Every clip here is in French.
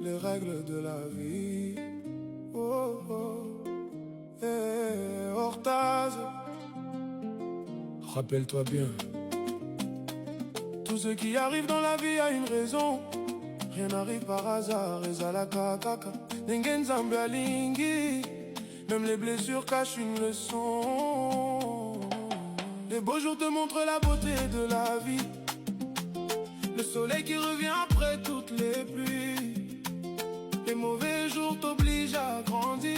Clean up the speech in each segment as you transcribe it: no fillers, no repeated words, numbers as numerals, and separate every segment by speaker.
Speaker 1: les règles de la vie. Oh, oh, Hortaz, rappelle-toi bien, tout ce qui arrive dans la vie a une raison. Rien n'arrive par hasard, ezalaka kaka ndenge nzambe alingi. Même les blessures cachent une leçon. Les beaux jours te montrent la beauté de la vie, le soleil qui revient après toutes les pluies. Les mauvais jours t'obligent à grandir,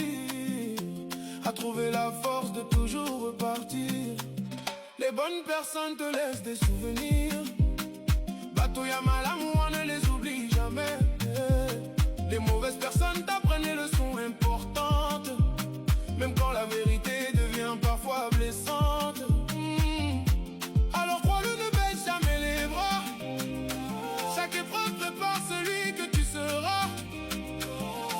Speaker 1: à trouver la force de toujours repartir. Les bonnes personnes te laissent des souvenirs. Bateau ya malamu, on ne les oublie jamais. Les mauvaises personnes t'apprennent les leçons importantes, même quand la vérité devient parfois blessante. Alors crois-le, ne baisse jamais les bras. Chaque épreuve prépare celui que tu seras.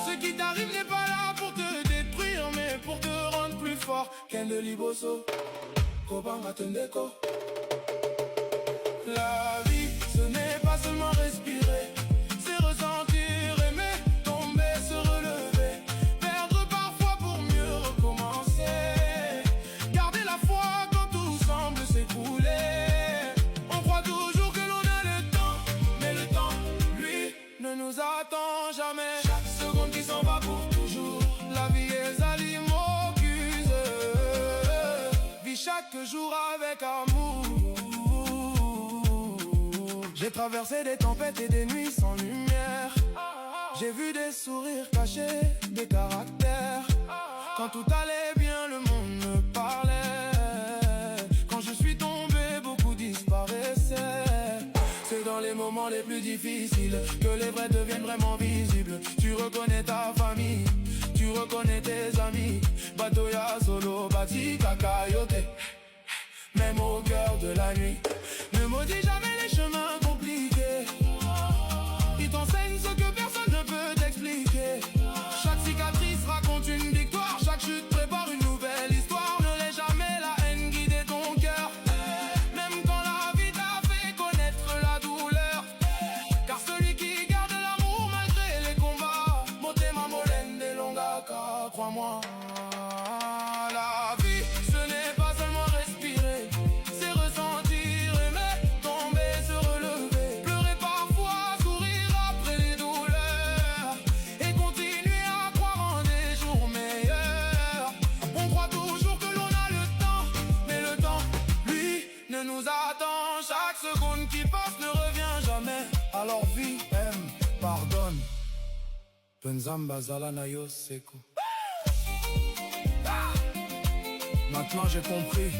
Speaker 1: Ce qui t'arrive n'est pas là pour te détruire, mais pour te rendre plus fort. Kende Liboso, Kobanga Tendeko. La vie, ce n'est pas seulement respirer, c'est ressentir, aimer, tomber, se relever, perdre parfois pour mieux recommencer. Garder la foi quand tout semble s'écrouler. On croit toujours que l'on a le temps, mais le temps, lui, ne nous attend jamais. Chaque seconde qui s'en va pour toujours, la vie est alimocuse. Vis chaque jour avec amour. J'ai traversé des tempêtes et des nuits sans lumière. J'ai vu des sourires cachés, des caractères. Quand tout allait bien, le monde me parlait. Quand je suis tombé, beaucoup disparaissaient. C'est dans les moments les plus difficiles que les vrais deviennent vraiment visibles. Tu reconnais ta famille, tu reconnais tes amis. Batoya, Solo, Bati, Kakayote. Même au cœur de la nuit, ne maudis jamais les chemins compliqués. Ils t'enseignent ce que personne ne peut t'expliquer. Chaque cicatrice raconte une victoire, chaque chute prépare une nouvelle histoire. Ne laisse jamais la haine guider ton cœur, même quand la vie t'a fait connaître la douleur. Car celui qui garde l'amour malgré les combats, Motema Molende Longaka, crois-moi. La vie, ce n'est pas seulement respirer, c'est ressentir, aimer, tomber, se relever, pleurer parfois, sourire après les douleurs, et continuer à croire en des jours meilleurs. On croit toujours que l'on a le temps, mais le temps, lui, ne nous attend. Chaque seconde qui passe ne revient jamais. Alors vis, aime, pardonne. Penzamba Zalana Yoseko. Maintenant j'ai compris,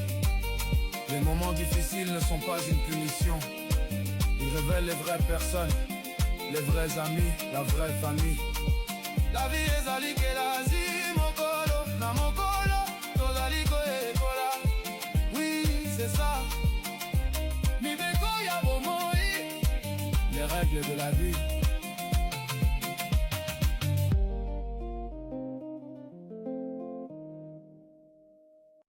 Speaker 1: les moments difficiles ne sont pas une punition. Ils révèlent les vraies personnes, les vrais amis, la vraie famille. La vie est zali que la zi mokolo, na mokolo, tozali ko ekola. Oui, c'est ça. Mi beko ya bomoi. Les règles de la vie.